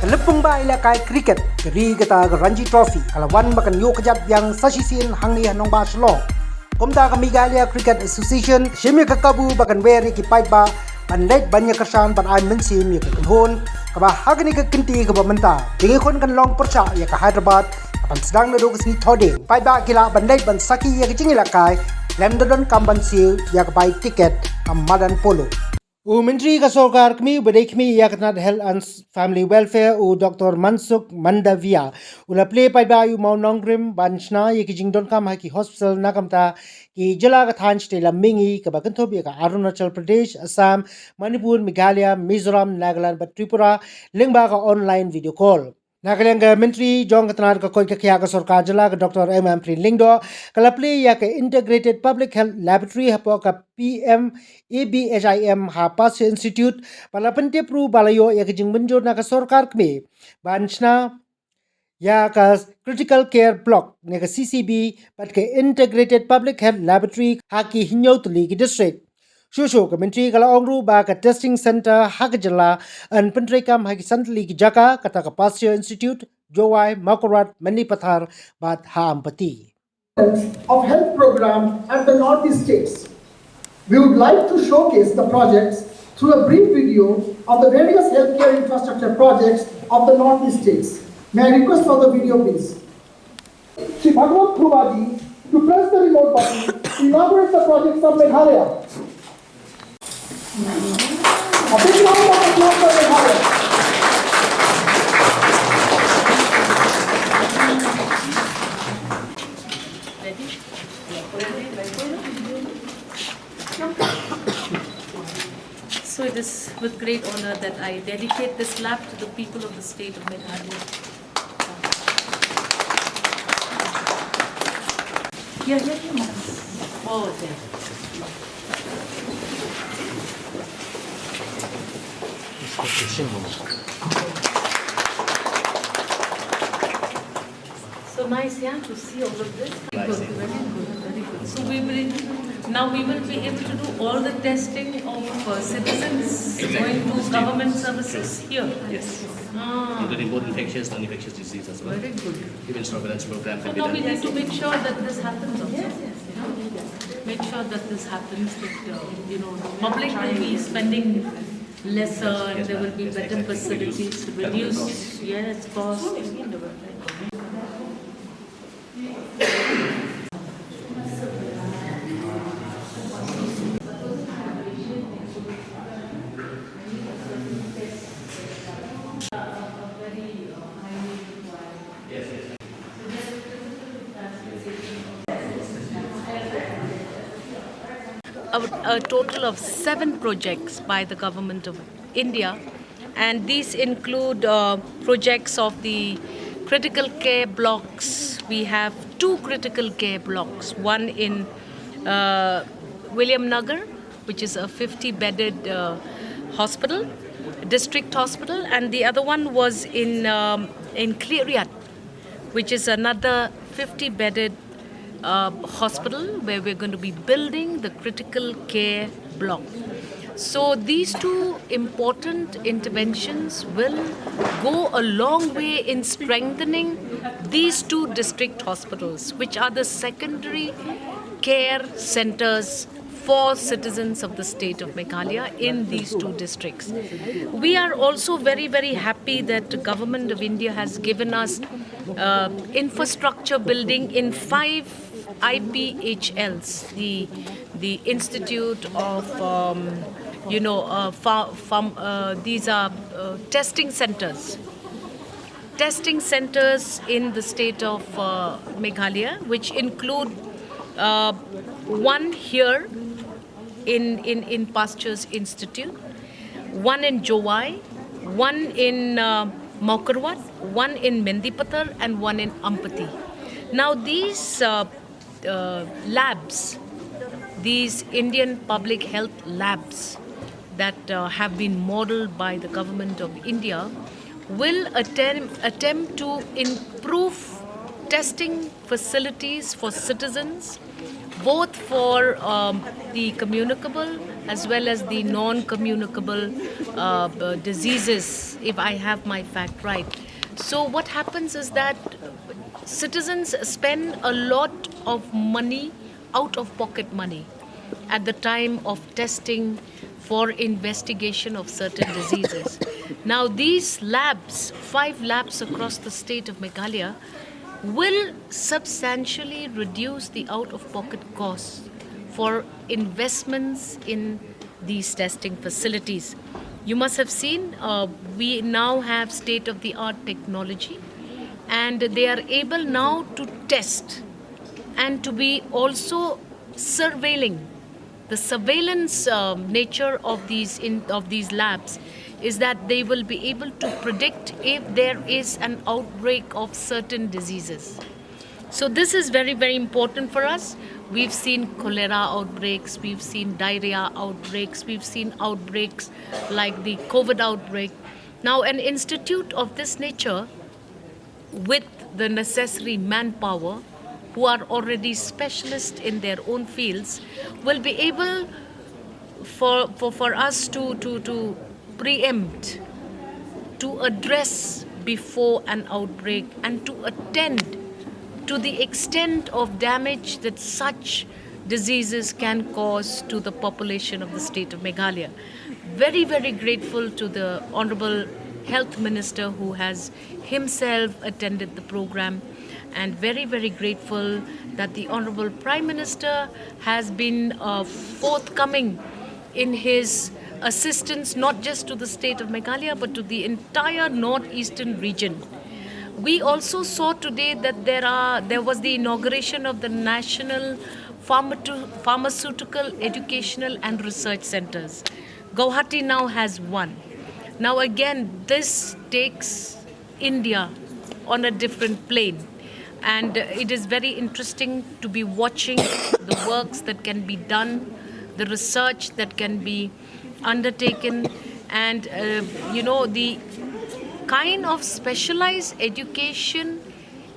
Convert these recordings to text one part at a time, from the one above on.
Lepung ba ilakai cricket keri kata Ranji Trophy kalawan makan yo kejat yang sasisin hangni hanong ba Shillong. Komda ka Meghalaya Cricket Association shimi kakabu bakan weri ki pai ba pandai banyak kersan ban ai mensim ya kenhon kaba hagni ka kinti ka Bynta. Dingi kon kan long perca ya ka Hyderabad kapan sedang nado kesini thoding. Pai ba kila bandai ban saki ya kecing ilakai London kamban sil ya ka pai tiket amadan polo. Menteri Kesorkar kami badai kami ya kena Health and Family Welfare Dr. Mansuk Mandavia ula play pai ba mau nongrim banchna ye ki jingdon kam ha ki hospital nakamta ki jylla ka than ste la mingi ka ba kanthop ka Arunachal Pradesh Assam Manipur Meghalaya Mizoram Nagaland ba Tripura lingba ka online video call. Nagaland ka Menteri Jong Katnar ka koi ka kya ka Sorkar jylla ka Dr. M. Lingdo kalapli ya ka Integrated Public Health Laboratory hapo ka PM ABHIM Hapas Institute palapente pru balayo ya ka jingbenjo na ka Sorkar kme banchna ya ka Critical Care Block ne ka CCB pat ka Integrated Public Health Laboratory haki Hinyautli ki district. Shusho ka Menteri kala ongru ba ka testing center hak jylla an Pyntreikam haki santli ki jaka kata ka Pasya Institute Jowai Makorat Manipathar bat ha ampati. Of health program at the Northeast states. We would like to showcase the projects through a brief video of the various healthcare infrastructure projects of the Northeast states. May I request for the video, please? Shri Bhagwat Khubaji to press the remote button to inaugurate the projects of Meghalaya. A big round of applause for Meghalaya. So it is with great honor that I dedicate this lab to the people of the state of Meghalaya. Here, madam. Oh, there. So nice, yeah, to see all of this. Very good, very good. So we will be able to do all the testing of citizens going to government services here. Yes. Including both infectious and non-infectious disease as well. Very good. Even surveillance program So can be now done. we need to make sure that this happens also. Make sure that this happens, that public will be spending lesser and there will be better facilities to reduce cost. A total of 7 projects by the government of India, and these include projects of the critical care blocks. We have 2 critical care blocks, one in William Nagar, which is a 50-bedded hospital, district hospital, and the other one was in Cleariat, which is another 50-bedded hospital where we're going to be building the critical care block. So these 2 important interventions will go a long way in strengthening these 2 district hospitals, which are the secondary care centers for citizens of the state of Meghalaya in these 2 districts. We are also very, very happy that the government of India has given us infrastructure building in 5 IPHLs, the Institute of, these are testing centers. Testing centers in the state of Meghalaya, which include one here in Pastures Institute, one in Jowai, one in Mokarwat, one in Mendipathar, and one in Ampati. Now these labs, these Indian public health labs that have been modeled by the government of India will attempt to improve testing facilities for citizens, both for the communicable as well as the non-communicable diseases, if I have my fact right. So what happens is that citizens spend a lot of money, out of pocket money, at the time of testing for investigation of certain diseases. Now these labs, 5 labs across the state of Meghalaya, will substantially reduce the out-of-pocket costs for investments in these testing facilities. You must have seen we now have state-of-the-art technology, and they are able now to test and to be also surveilling. The surveillance nature of these labs is that they will be able to predict if there is an outbreak of certain diseases. So this is very, very important for us. We've seen cholera outbreaks, we've seen diarrhea outbreaks, we've seen outbreaks like the COVID outbreak. Now an institute of this nature, with the necessary manpower, who are already specialists in their own fields, will be able for us to preempt, to address before an outbreak, and to attend to the extent of damage that such diseases can cause to the population of the state of Meghalaya. Very, very grateful to the Honorable Health Minister who has himself attended the program, and very, very grateful that the Honorable Prime Minister has been forthcoming in his assistance, not just to the state of Meghalaya but to the entire northeastern region. We also saw today that there was the inauguration of the National Pharmaceutical Educational and Research Centers. Guwahati now has one. Now again, this takes India on a different plane. And it is very interesting to be watching the works that can be done, the research that can be undertaken, and the kind of specialized education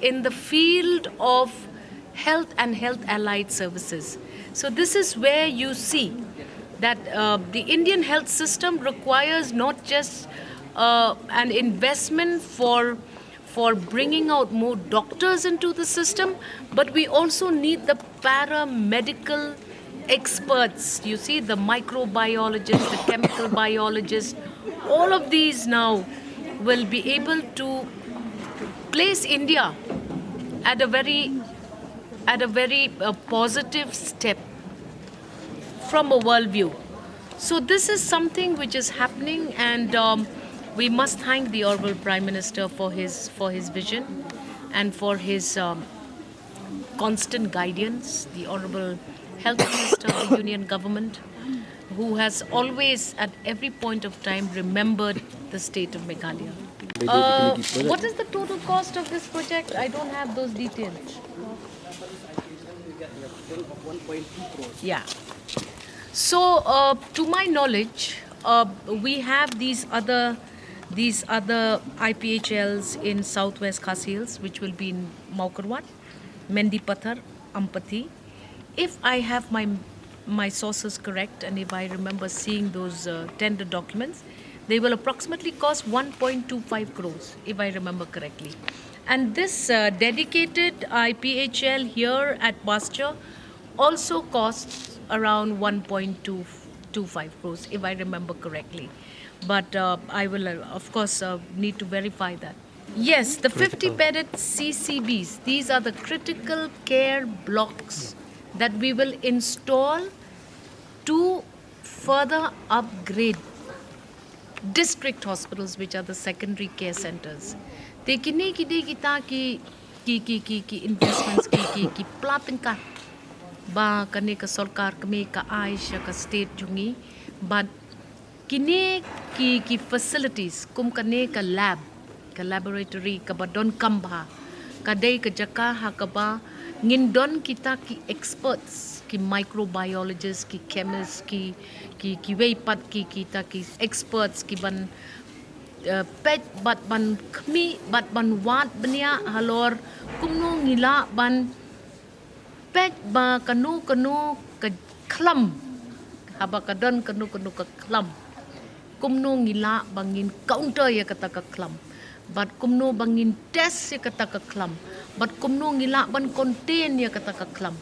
in the field of health and health allied services. So this is where you see that the Indian health system requires not just an investment for bringing out more doctors into the system, but we also need the paramedical experts. You see, the microbiologists, the chemical biologists, all of these now will be able to place India at a very positive step from a worldview. So this is something which is happening, and we must thank the Honorable Prime Minister for his vision and for his constant guidance. The Honorable Health Minister of the Union Government, who has always at every point of time remembered the state of Meghalaya. What is the total cost of this project? I don't have those details. 1.2 crores. Yeah. So, to my knowledge, we have these other IPHLs in Southwest Khasi Hills, which will be in Maukarwat, Mendipathar, Ampathy. If I have my sources correct, and if I remember seeing those tender documents, they will approximately cost 1.25 crores, if I remember correctly. And this dedicated IPHL here at Pasture also costs around 1.25 crores, if I remember correctly. But I will, of course, need to verify that. Yes, the 50-bedded CCBs, these are the critical care blocks that we will install to further upgrade district hospitals, which are the secondary care centers. They kini kita ki investments ki platin ka ba kane ka sarkar kami ka Aisha ka state jungi, but kini ki facilities kum kane ka lab ka laboratory ka ba don kamba ka day ka jaka ha ka ba ngindon kita ki experts, ki microbiologists, ki chemists, ki weipat ki kita ki experts, ki ban pet bat ban kmi bat ban wat bania halor kumno ngila ban pet ba kanu ka klam haba kadon kanu ka klam kumno ngila bangin counter ya kata ka klam bat kumno bangin test ya kata ka klam bat kumno ngila ban contain ya kata ka klam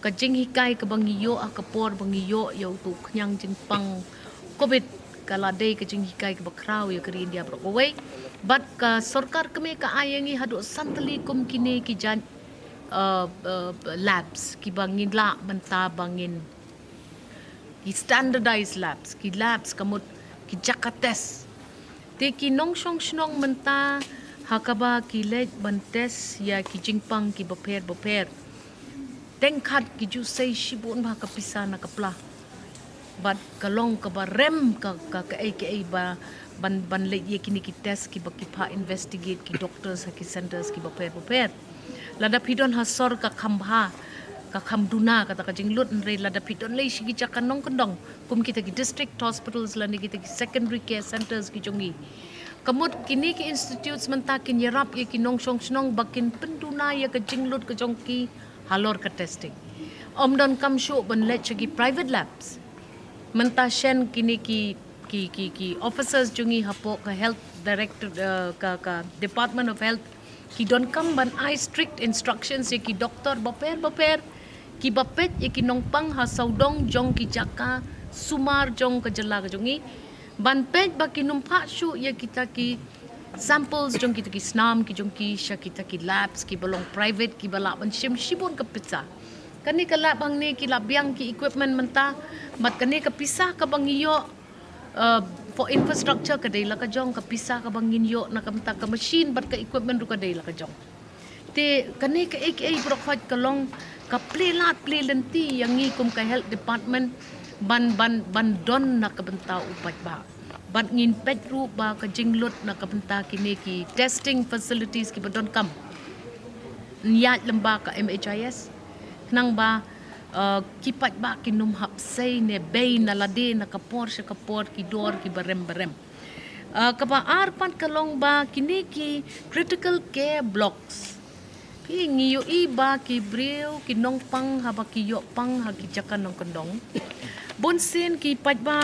ka jing hikai ka bangiyo ka por bangiyo yo tu knyang jingpang covid kala day ka jing hikai ka bakraw ya kari India bro way bat ka sarkar kami ka ayangi hadu santali kum kini ki jan labs ki bangin la banta bangin ki standardized labs ki labs kamut ki jakates te ki nong shong shnong menta hakaba ki lej bantes ya ki jingpang ki baper tengkat ki ju sei shibun ba ka pisa na kapla bat kalong ka ba rem ka ai ba ban le ye kini ki test ki ba ki pa investigate ki doctors ki centers ki baper lada pidon hasor ka khambha ka khamduna kata ka jinglut re lada pidon le shigi chakan nong kondong kum kita ki district hospitals lani kita ki secondary care centers ki jongi kamut kini ki institutes menta kin yarap ye ki nong shong snong bakin penduna ya ka jinglut ka jongki halor ka testing omdon kam show ban let chagi private labs menta shen kini ki officers jungi hapo ka health director ka department of health ki don kam ban I strict instructions ye ki doctor baper ki bapet ye ki nongpang ha sawdong jong ki jaka sumar jong ka jylla ka jongi ban pet ba ki numpa shu ye kita ki samples jong kita ki snam ki jong ki sha kita ki labs ki balong private ki bala ban shim shibun ka pizza kani ka lab bang ni ki labyang ki equipment menta mat kani ka pisah ka bang iyo for infrastructure ka dei la ka jong ka pisah ka bang iyo na ka menta ka machine bat ka equipment ru ka dei la ka jong te kani ka ek bro khot ka long ka play lenti yang ngi kum ka health department ban don na ka benta upat ba bat ngin pet ru ba ka jinglut na ka benta kini ki testing facilities ki badon kam niat lemba ka MHIS nang ba kipat ba kinum hapsay ne bay na lade na kapor ki dor ki barem kapa arpan kalong ba kini ki critical care blocks pi ngiyo iba ki breu ki nongpang haba ki yo pang hagi jakan nong kondong bonsen ki pat ba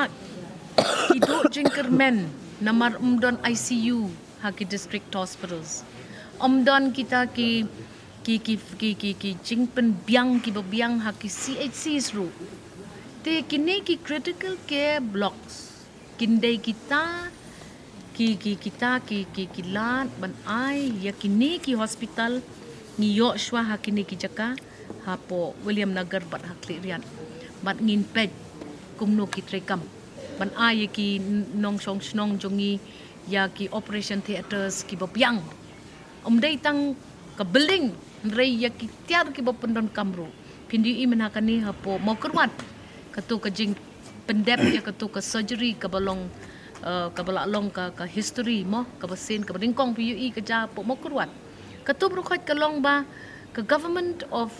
ki do jingkermen namar umdon ICU hagi district hospitals umdon kita ki jingpen biang ki babiang ha ki CHCs ru te kini ki critical care blocks kindai kita ki lat ban ai ya kini ki hospital ni yo shwa ha kini ki jaka ha po William Nagar bat ha klian bat ngin pet kumno ki trekam ban ai ki nong song snong jongi ya ki operation theaters ki babiang dai tang ka building rei ya ki tiar ki bapendon kamru pindi i menakani hapo mau kerwat katu ka jing pendep ya katu ka surgery ka balong ka balalong ka history mo ka basin ka ringkong PUE ka ja po mau kerwat katu brukhat ka long ba ka government of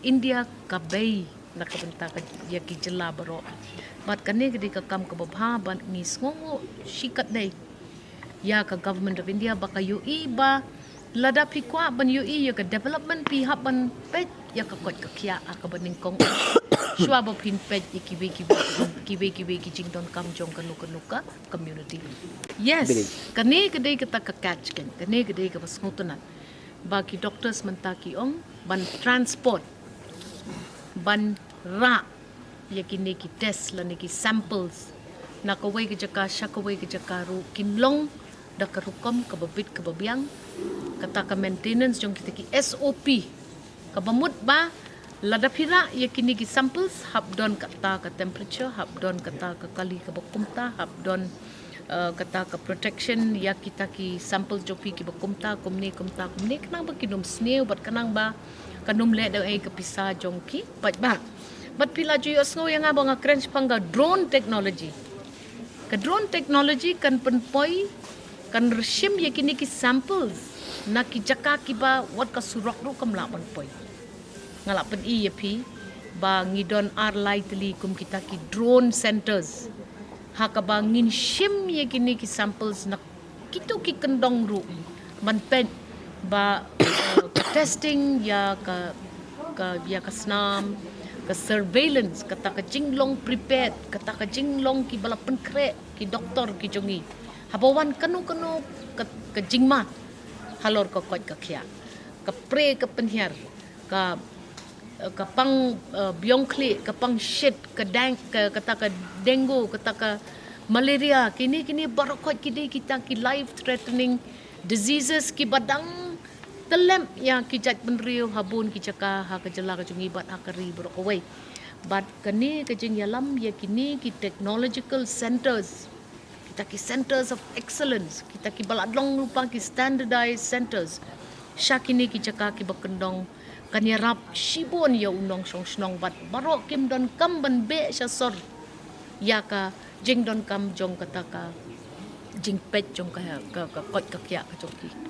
India ka bay na ka benta ka ya ki jylla Baroh bat kani kadi ka kam ka babha ban ni sngongo shikat dai ya ka government of India ba ka UE ba lada pikwa ban UI ya ka development pihak ban pet ya ka kot ka kya ka baning kong shwa ba pin pet kibe ki jingdon kam jong ka community yes kane kadai ka ka catch kan kane kadai ka bas ngutunan baki doctors mentaki ong ban transport ban ra ya kini ki test la ni ki samples na ka wai ka jaka shakawai ka jaka ru kinlong da ka rukom ka babit ka babiang kata ka maintenance jong kita ki SOP ka bamut ba lada pira ya kini ki samples habdon kata ka temperature habdon kata ka kali ka bakumta habdon kata ka protection ya kita ki sample jopi ki bakumta kumni kanang ba kinum sneu bat kanang ba kanum le da ai ka pisa jong ki bat ba bat pila ju yos ngo yang abang crunch panga drone technology kan penpoi kan resim ya kini ki samples na ki jaka ki ba wat ka surok ru kam lapan poi ngalapan i pi ba ngidon arlai tli kum kita ki drone centers ha ka ba ngin shim ye kini ki samples na kitu ki kendong ru man pen ba testing ya ka snam ke surveillance kata ke jinglong prepared kata ke jinglong ki bala penkre ki doktor ki jongi habawan kanu ke jingma halor ko kot ke khia ke pre ke penhiar ke pang biongkli ke pang shit ke dang ke kata ke dengue kata ke malaria kini barakot kini kita ki life threatening diseases ki badang telem yang kijat penriu habun ki caka ha ke jylla ke jungi bat akari berokawai but kini ke jingyalam ya kini ki technological centers kita ki centers of excellence kita ki baladlong lupa ki standardized centers syakini ki caka ki bakendong kanyarap shibon ya unong song snong bat Baroh kim don kam ban be sasor ya ka jing don kam jong kata ka jingpet jong ka kot ka kya ka joki